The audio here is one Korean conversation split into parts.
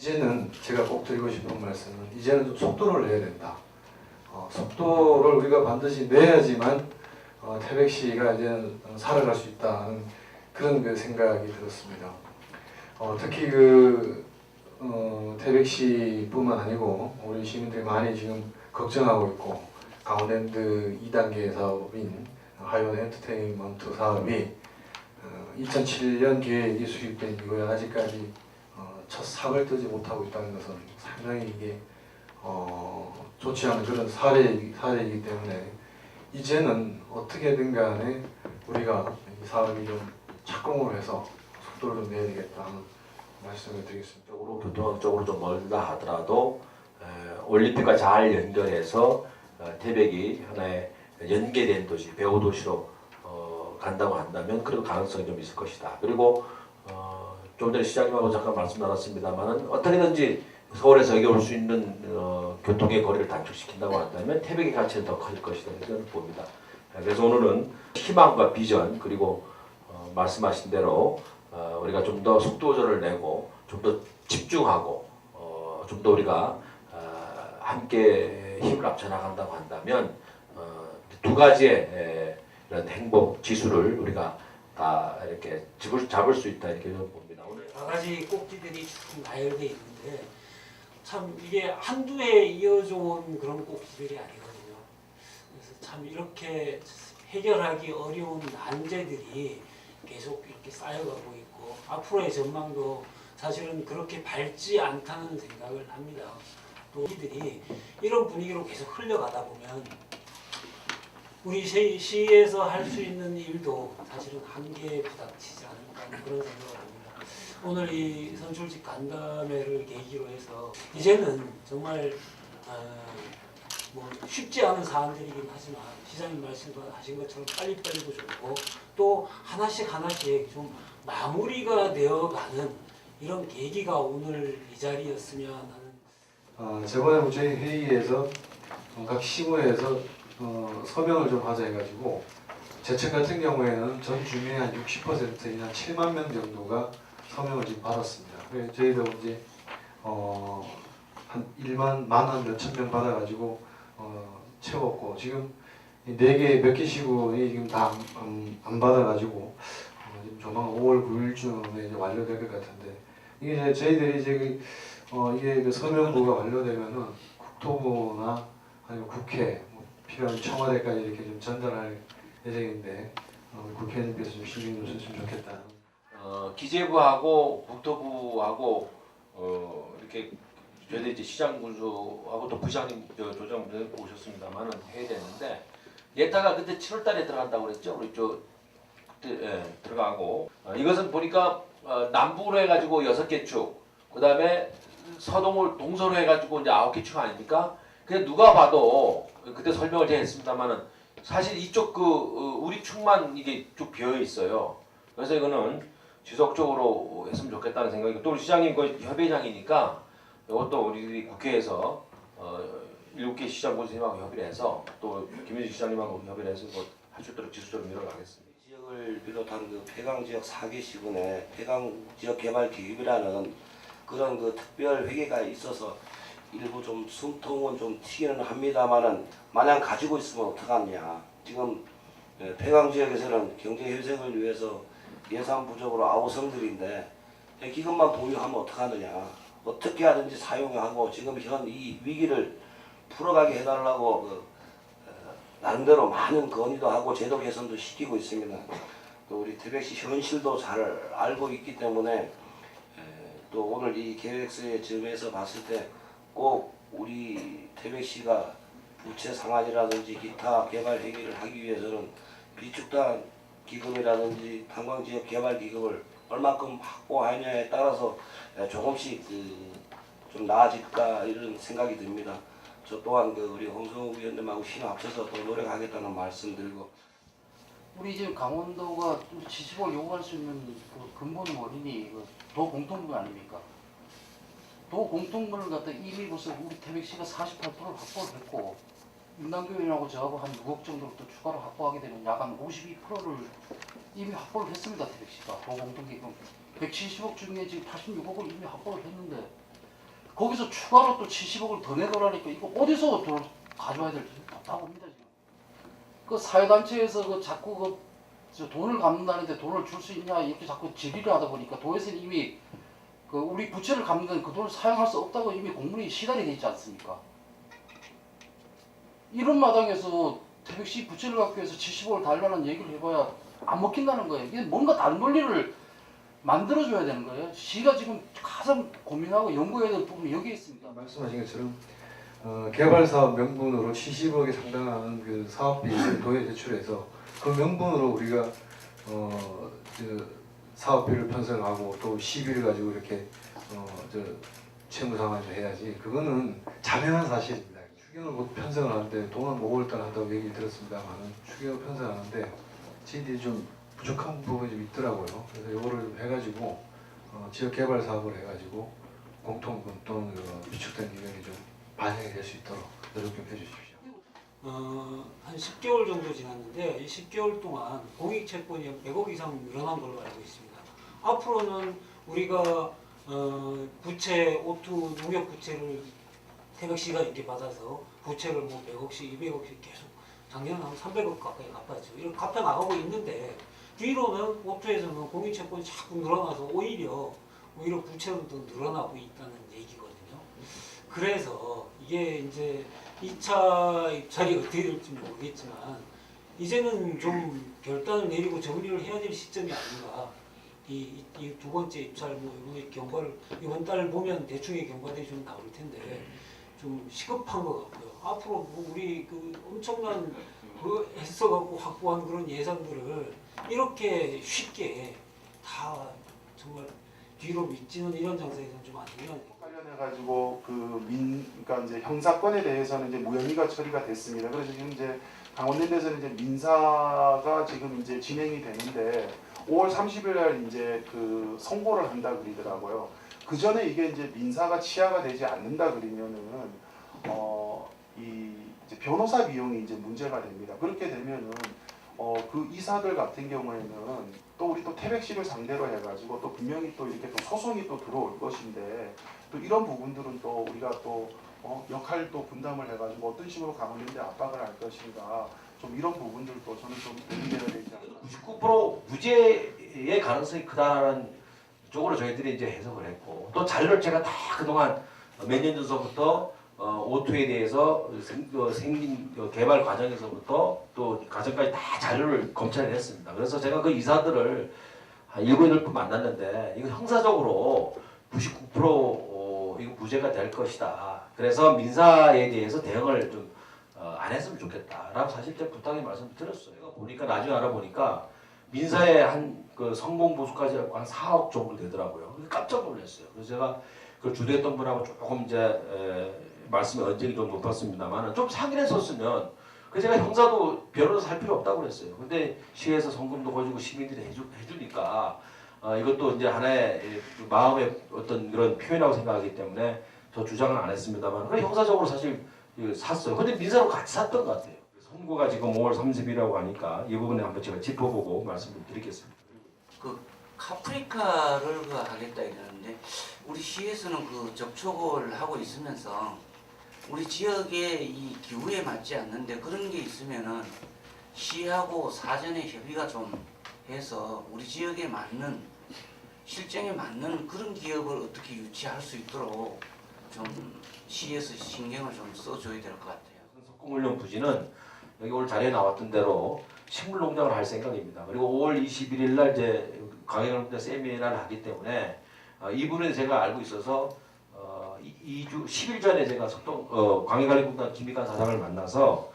이제는 제가 꼭 드리고 싶은 말씀은 이제는 좀 속도를 내야 된다. 속도를 우리가 반드시 내야지만 태백시가 이제는 살아갈 수 있다는 그런 그 생각이 들었습니다. 특히 태백시뿐만 아니고 우리 시민들이 많이 지금 걱정하고 있고 강원랜드 2단계 사업인 하이원 엔터테인먼트 사업이 2007년 계획이 수립된 이후에 아직까지 첫 삭을 뜨지 못하고 있다는 것은 상당히 이게 좋지 않은 그런 사례이기 때문에 이제는 어떻게든 간에 우리가 이 사업이 좀 착공을 해서 속도를 좀 내야 되겠다는 말씀을 드리겠습니다. 교통학적으로 좀 멀다 하더라도 올림픽과 잘 연결해서 태백이 하나의 연계된 도시, 배후 도시로 간다고 한다면 그래도 가능성이 좀 있을 것이다. 그리고 좀 전에 시장님하고 잠깐 말씀 나눴습니다만은 어떻게든지 서울에서 여기 올 수 있는 교통의 거리를 단축시킨다고 한다면 태백의 가치는 더 커질 것이다 이렇게 봅니다. 그래서 오늘은 희망과 비전 그리고 말씀하신 대로 우리가 좀 더 속도 조절을 내고 좀 더 집중하고 좀 더 우리가 함께 힘을 합쳐 나간다고 한다면 두 가지의 이런 행복 지수를 우리가 다 이렇게 잡을 수 있다 이렇게 봅니다. 오늘 여러 가지 꼭지들이 쭉 나열되어 있는데 참 이게 한두 해 이어져 온 그런 꼭지들이 아니거든요. 그래서 참 이렇게 해결하기 어려운 난제들이 계속 이렇게 쌓여가고 있고 앞으로의 전망도 사실은 그렇게 밝지 않다는 생각을 합니다. 또 이들이 이런 분위기로 계속 흘러가다 보면 우리 시에서 할 수 있는 일도 사실은 한계에 부닥치지 않을까 그런 생각을 합니다. 오늘 이 선출직 간담회를 계기로 해서 이제는 정말 뭐 쉽지 않은 사안들이긴 하지만 시장님 말씀하신 것처럼 빨리빨리도 좋고 또 하나씩 좀 마무리가 되어가는 이런 계기가 오늘 이 자리였으면 하는. 저번에 저희 회의에서 각 시구에서 서명을 좀 하자 해가지고 제천 같은 경우에는 전 주민의 한 60%인 한 7만 명 정도가 서명을 지금 받았습니다. 그래서 저희도 이제 한 1만 몇천 명 받아가지고 채웠고 지금 4개 몇 개 시군이 지금 다 안 받아가지고 지금 조만간 5월 9일쯤에 이제 완료될 것 같은데 이게 이제 저희들이 이제 이게 그 서명부가 완료되면은 국토부나 아니면 국회 필요한 청와대까지 이렇게 좀 전달할 예정인데 국회의원님께서 좀 신경 좀 쓰시면 좋겠다. 기재부하고 국토부하고 이렇게 저희들 이제 시장군수하고 또 부시장님 조정님 오셨습니다만은 해야 되는데 예타가 그때 7월달에 들어간다고 그랬죠. 우리 그때 들어가고 이것은 보니까 남부로 해가지고 6개 축, 그 다음에 서동을 동서로 해가지고 이제 9개 축 아닙니까? 근데 누가 봐도 그때 설명을 제가 했습니다만은 사실 이쪽 우리 축만 이게 쭉 비어 있어요. 그래서 이거는 지속적으로 했으면 좋겠다는 생각이고 또 우리 시장님 그 협의장이니까 이것도 우리 국회에서 7개 시장 본부장님하고 협의를 해서 또 김현식 시장님하고 협의를 해서 할 수 있도록 지속적으로 밀어가겠습니다. 지역을 비롯한 그 폐강 지역 4개 시군에 폐강 지역 개발 계획이라는 그런 그 특별 회계가 있어서 일부 좀 숨통은 좀 튀기는 합니다만은 마냥 가지고 있으면 어떡하냐. 지금 폐강 지역에서는 경제 회생을 위해서 예산 부족으로 아우성들인데 기금만 보유하면 어떡하느냐. 어떻게 하든지 사용하고 지금 현 이 위기를 풀어가게 해달라고 나름대로 많은 건의도 하고 제도 개선도 시키고 있습니다. 또 우리 태백시 현실도 잘 알고 있기 때문에 또 오늘 이 계획서의 점에서 봤을 때 꼭 우리 태백시가 부채 상환이라든지 기타 개발 회계를 하기 위해서는 비축단 기금이라든지 관광지역 개발 기금을 얼마큼 확보하느냐에 따라서 조금씩 좀 나아질까 이런 생각이 듭니다. 저 또한 우리 홍성욱 위원님하고 힘 합쳐서 더 노력하겠다는 말씀드리고 우리 지금 강원도가 70억을 요구할 수 있는 그 근본 원인이 그 도 공통분 아닙니까? 도 공통분을 갖다 이미 벌써 우리 태백시가 48%를 확보를 했고 윤당교인하고 저하고 한 6억 정도를 또 추가로 확보하게 되면 약 한 52%를 이미 확보를 했습니다. 태백시가 도 공통기금 170억 중에 지금 86억을 이미 확보를 했는데 거기서 추가로 또 70억을 더 내놓으라니까 이거 어디서 돈을 가져와야 될지 답답합니다 지금. 그 사회단체에서 그 자꾸 저 돈을 갚는다는데 돈을 줄 수 있냐 이렇게 자꾸 질의를 하다 보니까 도에서는 이미 그 우리 부채를 갚는 그 돈을 사용할 수 없다고 이미 공문이 시달이 돼 있지 않습니까? 이런 마당에서 태백시 부채를 갚기 위해서 70억을 달라는 얘기를 해봐야 안 먹힌다는 거예요. 이게 뭔가 다른 논리를 만들어줘야 되는 거예요. 시가 지금 가장 고민하고 연구해야 될 부분이 여기에 있습니다. 말씀하신 것처럼 개발사업 명분으로 70억에 상당한 그 사업비를 도에 제출해서 그 명분으로 우리가 사업비를 편성하고 또 시비를 가지고 이렇게 채무상환을 해야지. 그거는 자명한 사실입니다. 추경을 못 편성을 하는데 돈은 5월달 한다고 얘기 들었습니다만 추경을 편성하는데 저희들이 좀 부족한 부분이 좀 있더라고요. 그래서 이거를 해가지고 지역 개발 사업을 해가지고 공통분 또는 비축된 기금이 좀 반영이 될 수 있도록 노력 좀 해주십시오. 한 10개월 정도 지났는데 이 10개월 동안 공익채권이 100억 이상 늘어난 걸로 알고 있습니다. 앞으로는 우리가 부채, 오투 농협 부채를 태백시가 이렇게 받아서 부채를 뭐 100억씩, 200억씩 계속 작년에 한 300억 가까이 갚았죠. 이렇게 갚아 나가고 있는데 뒤로는 오투에서는 공익채권이 자꾸 늘어나서 오히려 부채는 더 늘어나고 있다는 얘기거든요. 그래서 이게 이제 2차 입찰이 어떻게 될지 모르겠지만 이제는 좀 결단을 내리고 정리를 해야 될 시점이 아닌가. 이 두 번째 입찰 뭐 이번 달 보면 대충의 경과들이 좀 나올 텐데 좀 시급한 것 같고요. 앞으로 뭐 우리 그 엄청난 그 애써갖고 확보한 그런 예산들을 이렇게 쉽게 다 정말 뒤로 미치는 이런 장세에서는 좀 안 되는. 관련해가지고 그러니까 이제 형사건에 대해서는 이제 무혐의가 처리가 됐습니다. 그래서 지금 이제 강원랜드에서는 이제 민사가 지금 이제 진행이 되는데 5월 30일 날 이제 그 선고를 한다 그러더라고요. 그 전에 이게 이제 민사가 취하가 되지 않는다 그러면은 이 이제 변호사 비용이 이제 문제가 됩니다. 그렇게 되면은 그 이사들 같은 경우에는 또 우리 또 태백시를 상대로 해가지고 또 분명히 또 이렇게 또 소송이 또 들어올 것인데 또 이런 부분들은 또 우리가 또 역할도 분담을 해가지고 어떤 식으로 강원랜드에 압박을 할 것인가 좀 이런 부분들도 저는 좀 고민해야 되지 않나. 99% 무죄의 가능성이 크다는 쪽으로 저희들이 이제 해석을 했고 또 자료를 제가 다 그동안 몇 년 전서부터 오토에 대해서 생긴 개발 과정에서부터 또 과정까지 다 자료를 검찰에 냈습니다. 그래서 제가 그 이사들을 한 7, 8분 만났는데 이거 형사적으로 99% 이거 무죄가 될 것이다. 그래서 민사에 대해서 대응을 좀 안 했으면 좋겠다라고 사실 제가 부탁의 말씀을 드렸어요. 보니까 나중에 알아보니까 민사의 한 그 성공 보수까지 한 4억 정도 되더라고요. 깜짝 놀랐어요. 그래서 제가 그 주도했던 분하고 조금 이제 말씀을 언쟁이 좀 높았습니다만 좀 상의했었으면 그 제가 형사도 변호사 할 필요 없다고 그랬어요. 근데 시에서 성금도 거주고 시민들이 해주니까 이것도 이제 하나의 마음의 어떤 그런 표현이라고 생각하기 때문에 저 주장은 안 했습니다만 그래 형사적으로 사실 샀어요. 근데 민사로 같이 샀던 것 같아요. 선고가 지금 5월 30일이라고 하니까 이 부분에 한번 제가 짚어보고 말씀을 드리겠습니다. 그 카프리카를 하겠다 이러는데 우리 시에서는 그 접촉을 하고 있으면서 우리 지역의 이 기후에 맞지 않는데 그런 게 있으면은 시하고 사전에 협의가 좀 해서 우리 지역에 맞는 실정에 맞는 그런 기업을 어떻게 유치할 수 있도록 좀 시에서 신경을 좀 써줘야 될 것 같아요. 석궁훈련 부지는 여기 오늘 자리에 나왔던 대로 식물 농장을 할 생각입니다. 그리고 5월 21일 날 이제 광해관공단 세미나를 하기 때문에 이 부분에 제가 알고 있어서 2주 10일 전에 제가 광해관공단 김익환 사장을 만나서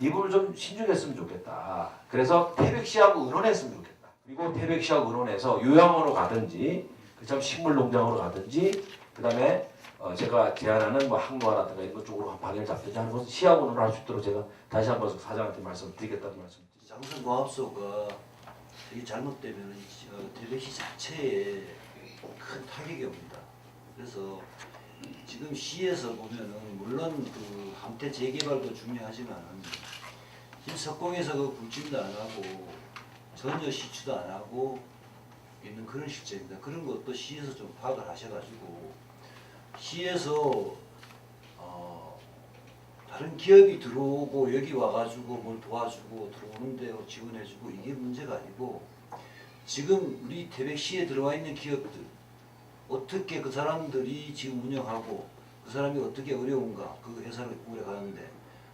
이 부분을 좀 신중했으면 좋겠다. 그래서 태백시하고 의논했으면 좋겠다. 그리고 태백시하고 의논해서 요양원으로 가든지 그다음 식물농장으로 가든지 그다음에 제가 제안하는 뭐 항로화라든가 이런 쪽으로 방향을 잡든지 하는 것은 시하고 의논을 할 수 있도록 제가 다시 한번 사장한테 말씀드리겠다는 말씀. 장성공업소가 이게 잘못되면 태백시 자체에 큰 타격이 옵니다. 그래서 지금 시에서 보면은 물론 그 함대 재개발도 중요하지만 지금 석공에서 그 굴침도 안 하고 전혀 시추도 안 하고 있는 그런 실정입니다. 그런 것도 시에서 좀 파악을 하셔가지고 시에서 다른 기업이 들어오고 여기 와가지고 뭘 도와주고 들어오는데 지원해주고 이게 문제가 아니고 지금 우리 태백시에 들어와 있는 기업들 어떻게 그 사람들이 지금 운영하고 그 사람이 어떻게 어려운가 그 회사를 오래 가는데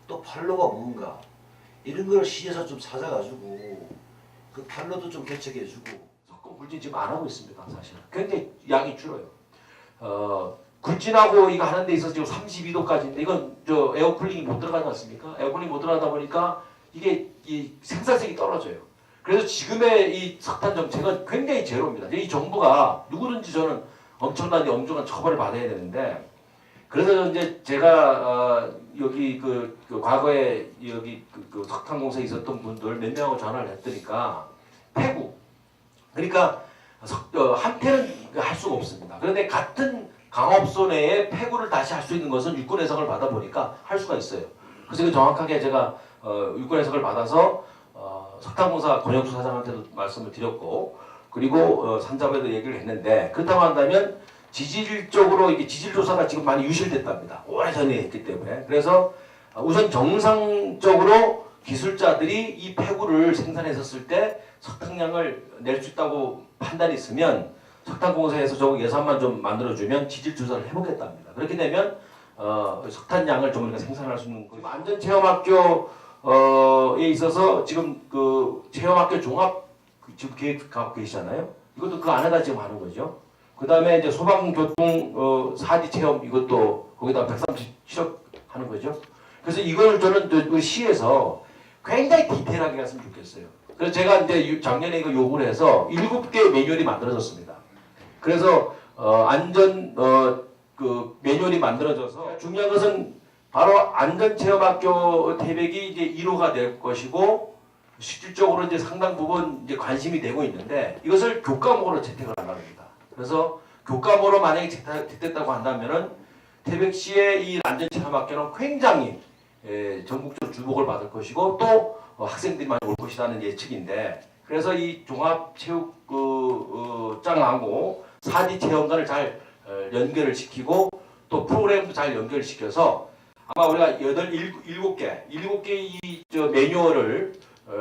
또 판로가 뭔가 이런 걸 시에서 좀 찾아가지고 그 판로도 좀 개척해주고 석공 굴진 지금 안 하고 있습니다. 사실 굉장히 양이 줄어요. 굴진하고 이거 하는 데 있어서 지금 32도까지인데 이건 저 에어쿨링이 못 들어가지 않습니까? 에어쿨링 못 들어가다 보니까 이게 이 생산성이 떨어져요. 그래서 지금의 이 석탄 정책은 굉장히 제로입니다. 이 정부가 누구든지 저는 엄청난 처벌을 받아야 되는데 그래서 이제 제가 여기 그 과거에 여기 그 석탄공사에 있었던 분들 몇 명하고 전화를 했더니까 폐구 그러니까 한태는 할 수가 없습니다. 그런데 같은 강업소 내에 폐구를 다시 할 수 있는 것은 유권 해석을 받아 보니까 할 수가 있어요. 그래서 정확하게 제가 유권 해석을 받아서 석탄공사 권혁수 사장한테도 말씀을 드렸고 그리고 산자부에도 얘기를 했는데 그렇다고 한다면 지질적으로 이게 지질 조사가 지금 많이 유실됐답니다. 오래전에 했기 때문에 그래서 우선 정상적으로 기술자들이 이 폐구를 생산했었을 때 석탄량을 낼 수 있다고 판단이 있으면 석탄공사에서 저거 예산만 좀 만들어주면 지질 조사를 해보겠답니다. 그렇게 되면 석탄량을 좀 우리가 생산할 수 있는 거예요. 안전체험학교에 있어서 지금 그 체험학교 종합 지금 계획하고 계시잖아요. 이것도 그 안에다 지금 하는 거죠. 그 다음에 이제 소방교통 4D 체험 이것도 거기다 137억 하는 거죠. 그래서 이걸 저는 우리 시에서 굉장히 디테일하게 했으면 좋겠어요. 그래서 제가 이제 작년에 이거 요구를 해서 7개 매뉴얼이 만들어졌습니다. 그래서 안전 그 매뉴얼이 만들어져서 중요한 것은 바로 안전체험학교 태백이 이제 1호가 될 것이고 실질적으로 이제 상당 부분 이제 관심이 되고 있는데 이것을 교과목으로 채택을 하려고 합니다. 그래서 교과목으로 만약에 채택됐다고 한다면은 태백시의 이 안전체험학교는 굉장히 전국적으로 주목을 받을 것이고 또 학생들이 많이 올 것이라는 예측인데 그래서 이 종합체육장하고 4D 체험관을 잘 연결을 시키고 또 프로그램도 잘 연결시켜서 아마 우리가 7개의 이 매뉴얼을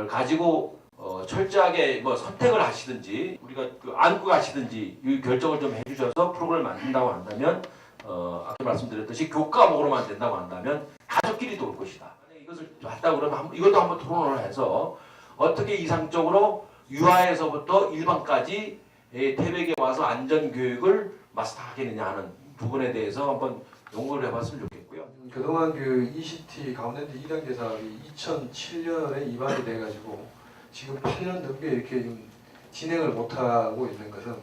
가지고 철저하게 뭐 선택을 하시든지 우리가 그 안고 가시든지 이 결정을 좀 해주셔서 프로그램을 만든다고 한다면 아까 말씀드렸듯이 교과목으로만 된다고 한다면 가족끼리도 올 것이다. 이것을 했다 그러면 이것도 한번 토론을 해서 어떻게 이상적으로 유아에서부터 일반까지 태백에 와서 안전교육을 마스터하겠느냐 하는 부분에 대해서 한번 연구를 해봤으면 좋겠고요. 그동안 그 ECT 강원랜드 2단계 사업이 2007년에 입안이 돼가지고 지금 8년 넘게 이렇게 좀 진행을 못하고 있는 것은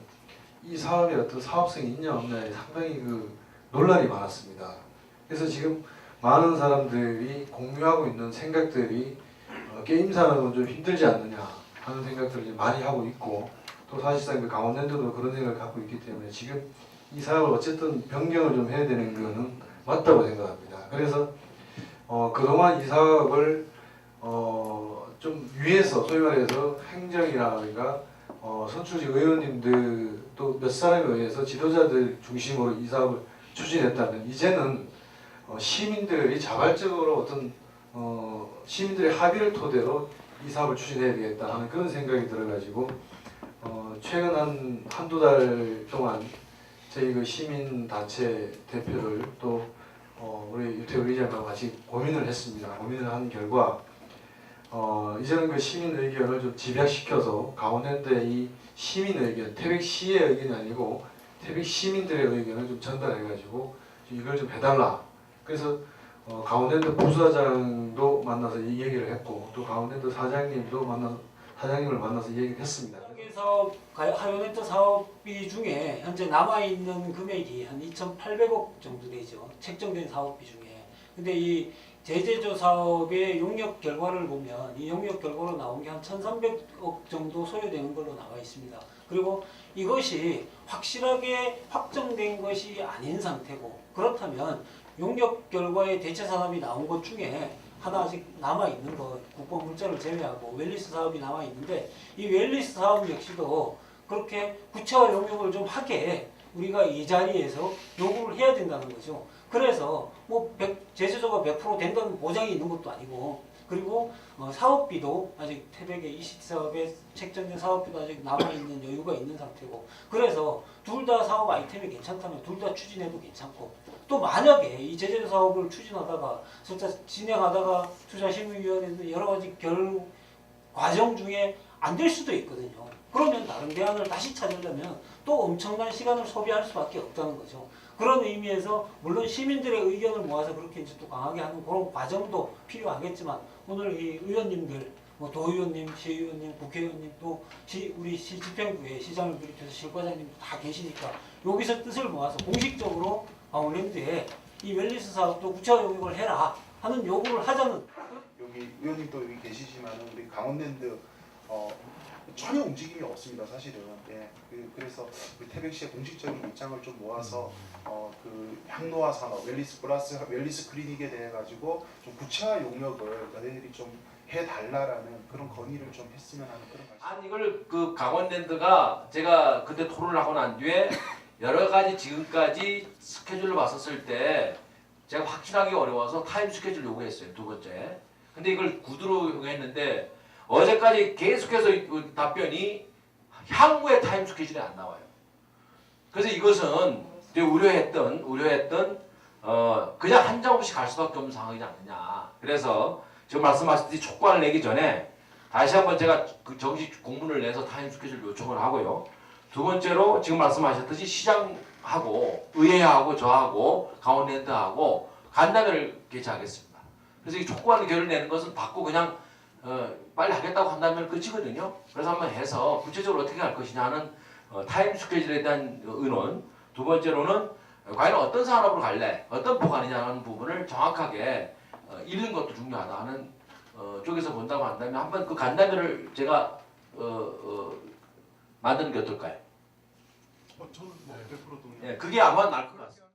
이 사업에 어떤 사업성이 있냐 없냐에 상당히 그 논란이 많았습니다. 그래서 지금 많은 사람들이 공유하고 있는 생각들이 게임 산업은 좀 힘들지 않느냐 하는 생각들을 많이 하고 있고 또 사실상 그 강원랜드도 그런 생각을 갖고 있기 때문에 지금 이 사업을 어쨌든 변경을 좀 해야 되는 거는 맞다고 생각합니다. 그래서 그동안 이 사업을 좀 위에서 소위 말해서 행정이라든가 선출직 의원님들 또 몇 사람에 의해서 지도자들 중심으로 이 사업을 추진했다면 이제는 시민들이 자발적으로 어떤 시민들의 합의를 토대로 이 사업을 추진해야 되겠다 하는 그런 생각이 들어가지고 최근 한두 달 동안 저희 그 시민단체 대표를 또 우리 유태우 의장과 같이 고민을 했습니다. 고민을 한 결과 이제는 그 시민 의견을 좀 집약시켜서 강원랜드의 이 시민 의견, 태백시의 의견이 아니고 태백 시민들의 의견을 좀 전달해가지고 이걸 좀 해달라. 그래서 강원랜드 부사장도 만나서 이 얘기를 했고 또 강원랜드 사장님을 만나서 이 얘기를 했습니다. 사업, 하이오네트 사업비 중에 현재 남아있는 금액이 한 2,800억 정도 되죠. 책정된 사업비 중에. 근데 이 제재조 사업의 용역 결과를 보면 이 용역 결과로 나온 게 한 1,300억 정도 소요되는 걸로 나와 있습니다. 그리고 이것이 확실하게 확정된 것이 아닌 상태고 그렇다면 용역 결과에 대체 산업이 나온 것 중에 하나 아직 남아있는 것, 국보물자를 제외하고 웰리스 사업이 남아있는데 이 웰리스 사업 역시도 그렇게 구체화 용역을 좀 하게 우리가 이 자리에서 요구를 해야 된다는 거죠. 그래서 뭐 제재조가 100% 된다는 보장이 있는 것도 아니고 그리고 사업비도 아직 태백의 이시사업에 책정된 사업비도 아직 남아있는 여유가 있는 상태고 그래서 둘 다 사업 아이템이 괜찮다면 둘 다 추진해도 괜찮고 또 만약에 이 제재조 사업을 추진하다가 진행하다가 투자심의위원회에서 여러 가지 과정 중에 안 될 수도 있거든요. 그러면 다른 대안을 다시 찾으려면 또 엄청난 시간을 소비할 수밖에 없다는 거죠. 그런 의미에서 물론 시민들의 의견을 모아서 그렇게 이제 또 강하게 하는 그런 과정도 필요하겠지만 오늘 이 의원님들, 뭐 도의원님, 시의원님, 국회의원님 또 우리 시 집행부에 시장을 비롯해서 실과장님 다 계시니까 여기서 뜻을 모아서 공식적으로 강원랜드에 이 웰리스 사업도 구체화 용역을 해라 하는 요구를 하자는. 여기 의원님도 여기 계시지만 우리 강원랜드 전혀 움직임이 없습니다, 사실은. 예, 그래서 우리 태백시의 공식적인 입장을 좀 모아서 그 향노화 산업, 웰리스 플러스 웰리스 클리닉에 대해 가지고 좀 구체화 용역을 너희들이 좀 해달라라는 그런 건의를 좀 했으면 하는 그런 말씀. 아니 이걸 그 강원랜드가 제가 그때 토론을 하고 난 뒤에 여러 가지 지금까지 스케줄로 봤었을 때 제가 확신하기 어려워서 타임 스케줄 요구했어요. 두 번째. 근데 이걸 구두로 요구했는데 어제까지 계속해서 답변이 향후의 타임 스케줄이 안 나와요. 그래서 이것은 우려했던 그냥 한정없이 갈 수밖에 없는 상황이지 않느냐. 그래서 지금 말씀하셨듯이 촉구안을 내기 전에 다시 한번 제가 그 정식 공문을 내서 타임 스케줄 요청을 하고요. 두 번째로 지금 말씀하셨듯이 시장하고 의회하고 저하고 강원랜드하고 간담회를 개최하겠습니다. 그래서 이 촉구안 결을 내는 것은 받고 그냥 빨리 하겠다고 한다면 끝이거든요. 그래서 한번 해서 구체적으로 어떻게 할 것이냐는 타임 스케줄에 대한 의논. 두 번째로는 과연 어떤 산업으로 갈래, 어떤 포괄이냐는 부분을 정확하게 읽는 것도 중요하다 하는 쪽에서 본다고 한다면 한번 그 간담회를 제가 만드는 게 어떨까요? 저는 뭐 100% 동의. 예, 그게 아마 나을 것 같습니다.